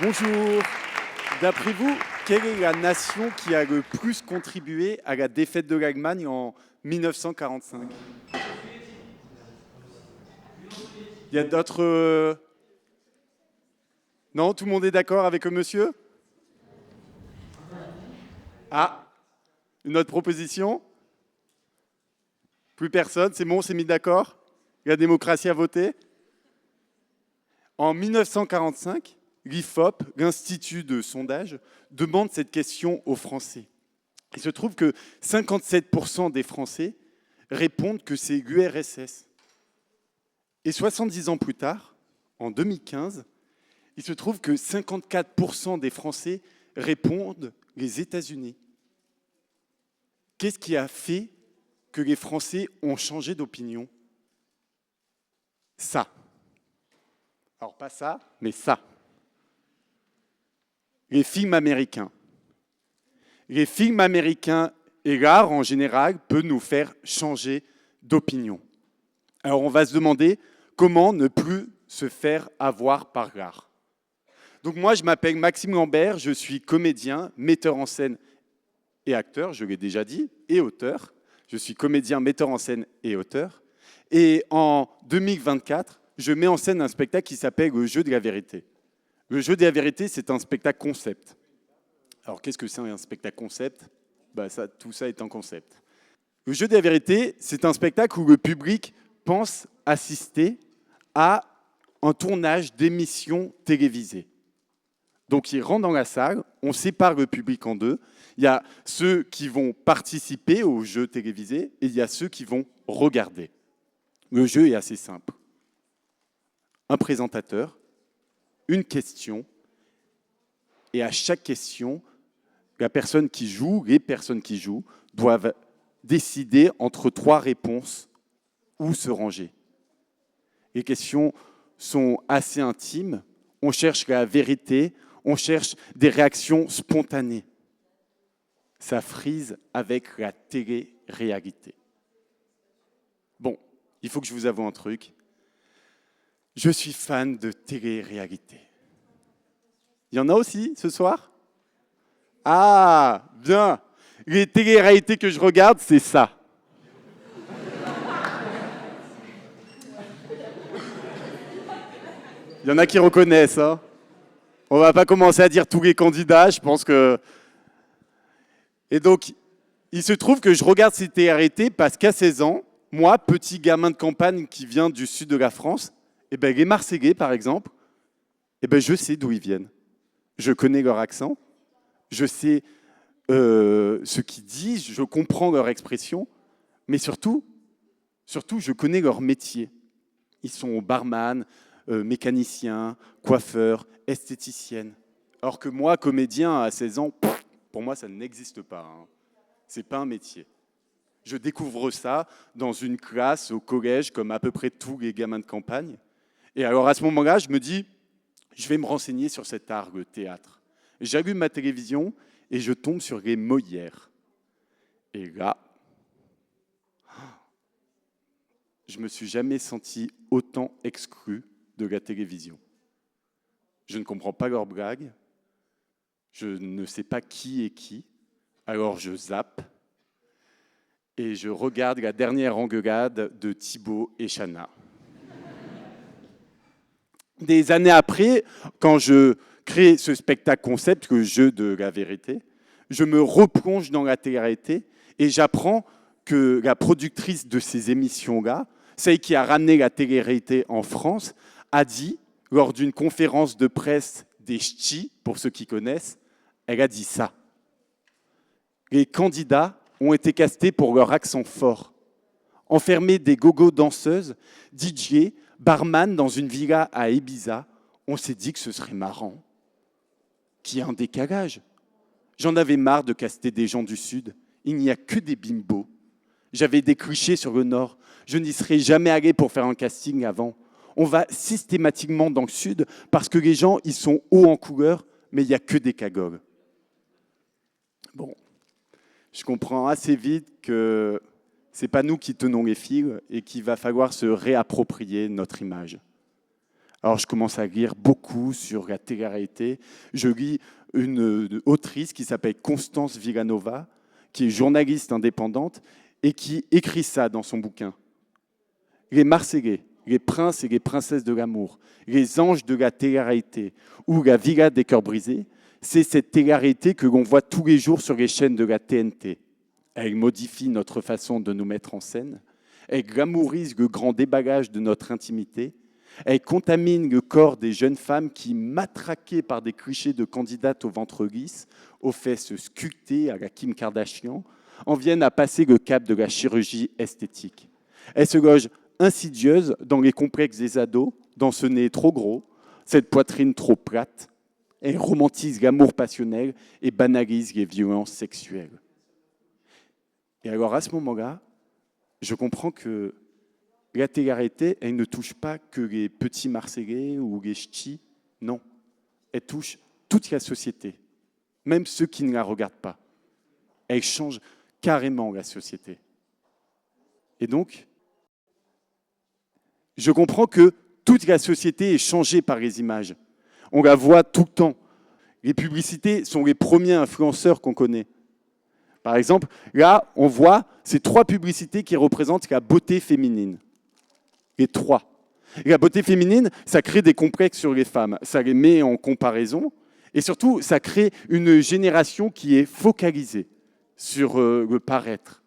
Bonjour. D'après vous, quelle est la nation qui a le plus contribué à la défaite de l'Allemagne en 1945? Il y a d'autres... Non, tout le monde est d'accord avec le monsieur? Ah, une autre proposition? Plus personne, c'est bon, on s'est mis d'accord? La démocratie a voté? En 1945, l'IFOP, l'Institut de sondage, demande cette question aux Français. Il se trouve que 57% des Français répondent que c'est l'URSS. Et 70 ans plus tard, en 2015, il se trouve que 54% des Français répondent les États-Unis. Qu'est-ce qui a fait que les Français ont changé d'opinion? Ça. Alors pas ça, mais ça. Les films américains. Les films américains et l'art en général peut nous faire changer d'opinion. Alors on va se demander comment ne plus se faire avoir par l'art. Donc moi je m'appelle Maxime Lambert, je suis comédien, metteur en scène et acteur, je l'ai déjà dit, et auteur. Je suis comédien, metteur en scène et auteur. Et en 2024, je mets en scène un spectacle qui s'appelle Le Jeu de la Vérité. Le Jeu de la Vérité, c'est un spectacle concept. Alors qu'est-ce que c'est un spectacle concept? Tout ça est un concept. Le Jeu de la Vérité, c'est un spectacle où le public pense assister à un tournage d'émissions télévisées. Donc il rentre dans la salle, on sépare le public en deux. Il y a ceux qui vont participer au jeu télévisé et il y a ceux qui vont regarder. Le jeu est assez simple. Un présentateur, une question, et à chaque question, la personne qui joue, les personnes qui jouent, doivent décider entre 3 réponses où se ranger. Les questions sont assez intimes, on cherche la vérité, on cherche des réactions spontanées. Ça frise avec la télé-réalité. Bon, il faut que je vous avoue un truc. Je suis fan de télé-réalité. Il y en a aussi ce soir? Ah, bien. Les télé-réalités que je regarde, c'est ça. Il y en a qui reconnaissent, hein. On va pas commencer à dire tous les candidats, je pense que... Et donc, il se trouve que je regarde ces télé-réalités parce qu'à 16 ans, moi, petit gamin de campagne qui vient du sud de la France, les Marseillais, par exemple, je sais d'où ils viennent. Je connais leur accent, je sais ce qu'ils disent, je comprends leur expression, mais surtout, je connais leur métier. Ils sont barman, mécaniciens, coiffeurs, esthéticiennes. Alors que moi, comédien à 16 ans, pour moi, ça n'existe pas. Hein. Ce n'est pas un métier. Je découvre ça dans une classe au collège, comme à peu près tous les gamins de campagne. Et alors à ce moment-là, je me dis, je vais me renseigner sur cet art, le théâtre. J'allume ma télévision et je tombe sur les Molières. Et là, je ne me suis jamais senti autant exclu de la télévision. Je ne comprends pas leurs blagues, je ne sais pas qui est qui, alors je zappe et je regarde la dernière engueulade de Thibaut et Chana. Des années après, quand je crée ce spectacle concept, le jeu de la vérité, je me replonge dans la télé-réalité et j'apprends que la productrice de ces émissions-là, celle qui a ramené la télé-réalité en France, a dit, lors d'une conférence de presse des Ch'tis, pour ceux qui connaissent, elle a dit ça. Les candidats ont été castés pour leur accent fort. Enfermés des gogo danseuses, DJ, barman dans une villa à Ibiza, on s'est dit que ce serait marrant. Qu'il y ait un décalage. J'en avais marre de caster des gens du Sud. Il n'y a que des bimbos. J'avais des clichés sur le Nord. Je n'y serais jamais allé pour faire un casting avant. On va systématiquement dans le Sud parce que les gens, ils sont hauts en couleur, mais il n'y a que des cagoles. Bon, je comprends assez vite que ce n'est pas nous qui tenons les fils et qu'il va falloir se réapproprier notre image. Alors je commence à lire beaucoup sur la télé-réalité. Je lis une autrice qui s'appelle Constance Villanova, qui est journaliste indépendante et qui écrit ça dans son bouquin. Les Marseillais, les princes et les princesses de l'amour, les anges de la télé-réalité ou la villa des cœurs brisés, c'est cette télé-réalité que l'on voit tous les jours sur les chaînes de la TNT. Elle modifie notre façon de nous mettre en scène. Elle glamourise le grand déballage de notre intimité. Elle contamine le corps des jeunes femmes qui, matraquées par des clichés de candidates au ventre lisse, aux fesses sculptées à la Kim Kardashian, en viennent à passer le cap de la chirurgie esthétique. Elle se loge insidieuse dans les complexes des ados, dans ce nez trop gros, cette poitrine trop plate. Elle romantise l'amour passionnel et banalise les violences sexuelles. Et alors à ce moment-là, je comprends que la télé-réalité, elle ne touche pas que les petits Marseillais ou les ch'tis, non. Elle touche toute la société, même ceux qui ne la regardent pas. Elle change carrément la société. Et donc, je comprends que toute la société est changée par les images. On la voit tout le temps. Les publicités sont les premiers influenceurs qu'on connaît. Par exemple, là, on voit ces 3 publicités qui représentent la beauté féminine. Les 3. Et la beauté féminine, ça crée des complexes sur les femmes. Ça les met en comparaison. Et surtout, ça crée une génération qui est focalisée sur le paraître.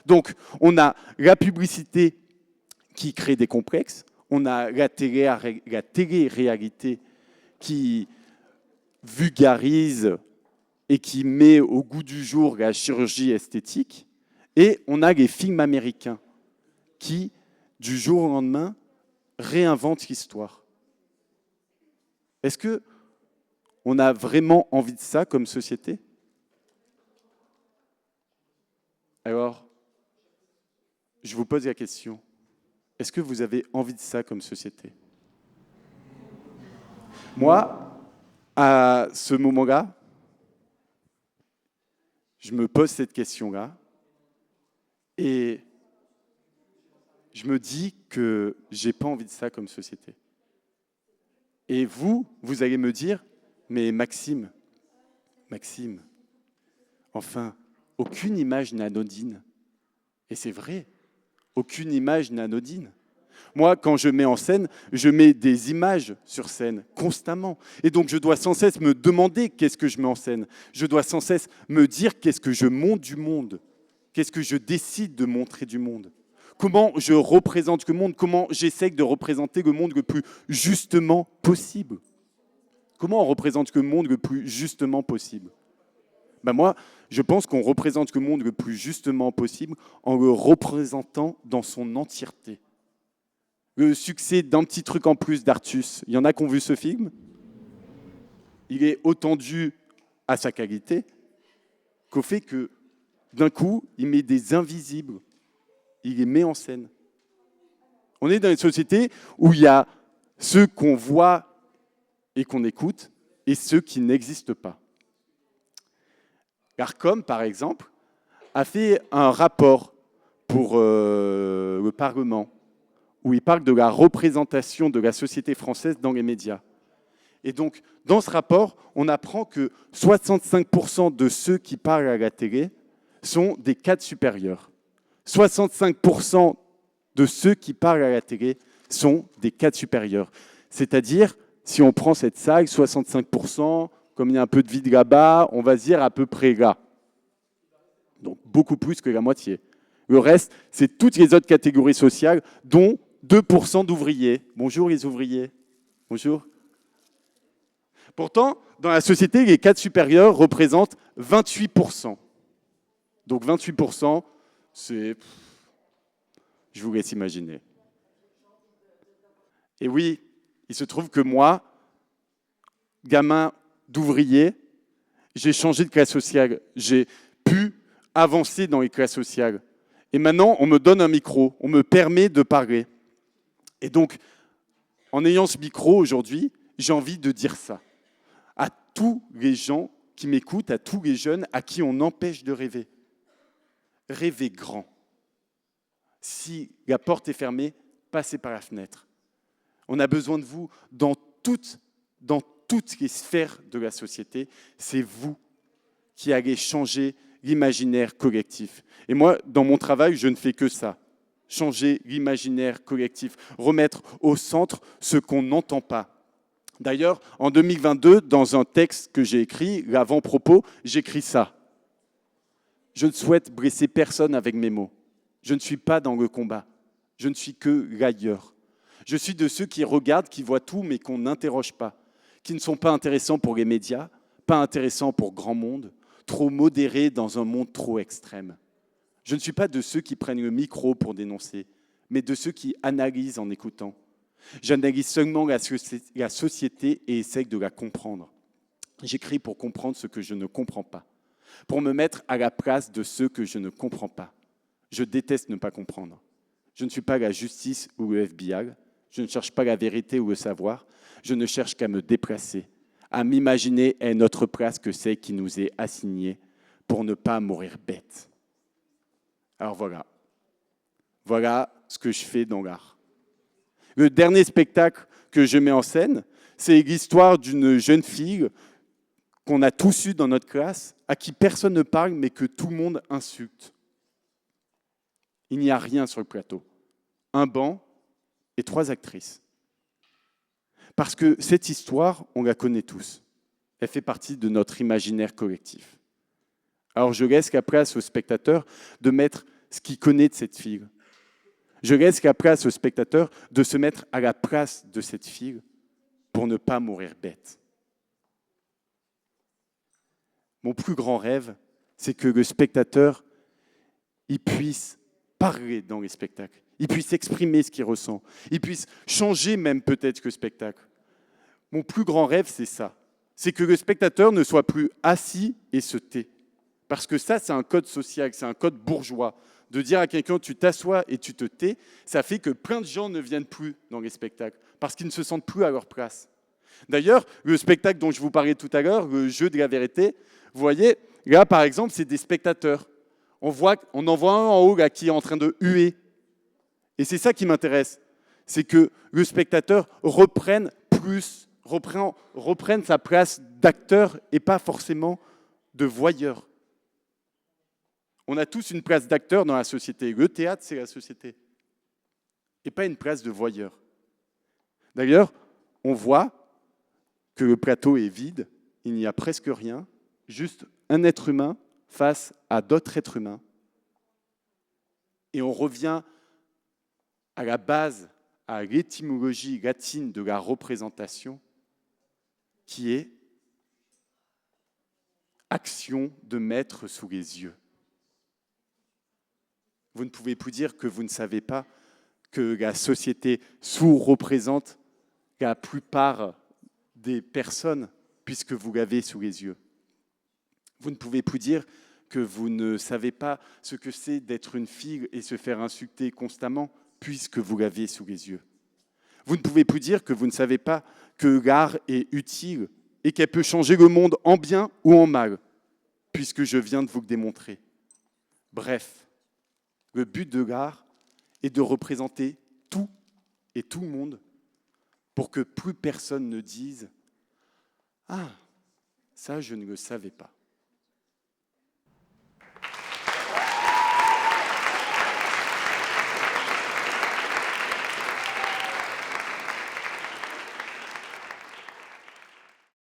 Donc, on a la publicité qui crée des complexes. On a la télé-réalité qui vulgarise et qui met au goût du jour la chirurgie esthétique. Et on a les films américains qui, du jour au lendemain, réinventent l'histoire. Est-ce qu'on a vraiment envie de ça comme société? Alors, je vous pose la question. Est-ce que vous avez envie de ça comme société? Moi, à ce moment-là, je me pose cette question-là et je me dis que je n'ai pas envie de ça comme société. Et vous allez me dire, mais Maxime, enfin, aucune image n'est anodine. Et c'est vrai, aucune image n'est anodine. Moi, quand je mets en scène, je mets des images sur scène constamment. Et donc, je dois sans cesse me demander qu'est-ce que je mets en scène. Je dois sans cesse me dire qu'est-ce que je montre du monde. Qu'est-ce que je décide de montrer du monde. Comment je représente le monde. Comment j'essaie de représenter le monde le plus justement possible. Comment on représente le monde le plus justement possible? Moi, je pense qu'on représente le monde le plus justement possible en le représentant dans son entièreté. Le succès d'un petit truc en plus d'Artus. Il y en a qui ont vu ce film? Il est autant dû à sa qualité qu'au fait que, d'un coup, il met des invisibles. Il les met en scène. On est dans une société où il y a ceux qu'on voit et qu'on écoute et ceux qui n'existent pas. L'Arcom, par exemple, a fait un rapport pour le Parlement où il parle de la représentation de la société française dans les médias. Et donc, dans ce rapport, on apprend que 65% de ceux qui parlent à la télé sont des cadres supérieurs. 65% de ceux qui parlent à la télé sont des cadres supérieurs. C'est-à-dire, si on prend cette salle, 65%, comme il y a un peu de vide là-bas, on va se dire à peu près là. Donc, beaucoup plus que la moitié. Le reste, c'est toutes les autres catégories sociales, dont 2% d'ouvriers. Bonjour les ouvriers. Bonjour. Pourtant, dans la société, les cadres supérieurs représentent 28%. Donc 28%, c'est... Je vous laisse imaginer. Et oui, il se trouve que moi, gamin d'ouvrier, j'ai changé de classe sociale. J'ai pu avancer dans les classes sociales. Et maintenant, on me donne un micro, on me permet de parler. Et donc, en ayant ce micro aujourd'hui, j'ai envie de dire ça à tous les gens qui m'écoutent, à tous les jeunes à qui on empêche de rêver. Rêvez grand. Si la porte est fermée, passez par la fenêtre. On a besoin de vous dans toutes les sphères de la société. C'est vous qui allez changer l'imaginaire collectif. Et moi, dans mon travail, je ne fais que ça. Changer l'imaginaire collectif, remettre au centre ce qu'on n'entend pas. D'ailleurs, en 2022, dans un texte que j'ai écrit, l'avant-propos, j'écris ça. Je ne souhaite blesser personne avec mes mots. Je ne suis pas dans le combat. Je ne suis que l'ailleurs. Je suis de ceux qui regardent, qui voient tout, mais qu'on n'interroge pas, qui ne sont pas intéressants pour les médias, pas intéressants pour grand monde, trop modérés dans un monde trop extrême. Je ne suis pas de ceux qui prennent le micro pour dénoncer, mais de ceux qui analysent en écoutant. J'analyse seulement la société et essaye de la comprendre. J'écris pour comprendre ce que je ne comprends pas, pour me mettre à la place de ceux que je ne comprends pas. Je déteste ne pas comprendre. Je ne suis pas la justice ou le FBI. Je ne cherche pas la vérité ou le savoir. Je ne cherche qu'à me déplacer, à m'imaginer à notre place que c'est qui nous est assignée pour ne pas mourir bête. Alors voilà ce que je fais dans l'art. Le dernier spectacle que je mets en scène, c'est l'histoire d'une jeune fille qu'on a tous eue dans notre classe, à qui personne ne parle, mais que tout le monde insulte. Il n'y a rien sur le plateau. Un banc et 3 actrices. Parce que cette histoire, on la connaît tous. Elle fait partie de notre imaginaire collectif. Alors je laisse la place au spectateur de mettre ce qu'il connaît de cette fille. Je laisse la place au spectateur de se mettre à la place de cette fille pour ne pas mourir bête. Mon plus grand rêve, c'est que le spectateur, il puisse parler dans les spectacles, il puisse exprimer ce qu'il ressent, il puisse changer même peut-être que le spectacle. Mon plus grand rêve, c'est ça. C'est que le spectateur ne soit plus assis et se tait. Parce que ça, c'est un code social, c'est un code bourgeois. De dire à quelqu'un, tu t'assois et tu te tais, ça fait que plein de gens ne viennent plus dans les spectacles, parce qu'ils ne se sentent plus à leur place. D'ailleurs, le spectacle dont je vous parlais tout à l'heure, le jeu de la vérité, vous voyez, là, par exemple, c'est des spectateurs. On en voit un en haut là, qui est en train de huer. Et c'est ça qui m'intéresse, c'est que le spectateur reprenne sa place d'acteur et pas forcément de voyeur. On a tous une place d'acteur dans la société. Le théâtre, c'est la société. Et pas une place de voyeur. D'ailleurs, on voit que le plateau est vide, il n'y a presque rien, juste un être humain face à d'autres êtres humains. Et on revient à la base, à l'étymologie latine de la représentation, qui est action de mettre sous les yeux. Vous ne pouvez plus dire que vous ne savez pas que la société sous-représente la plupart des personnes, puisque vous l'avez sous les yeux. Vous ne pouvez plus dire que vous ne savez pas ce que c'est d'être une fille et se faire insulter constamment, puisque vous l'avez sous les yeux. Vous ne pouvez plus dire que vous ne savez pas que l'art est utile et qu'elle peut changer le monde en bien ou en mal, puisque je viens de vous le démontrer. Bref, le but de l'art est de représenter tout et tout le monde pour que plus personne ne dise « Ah, ça, je ne le savais pas ».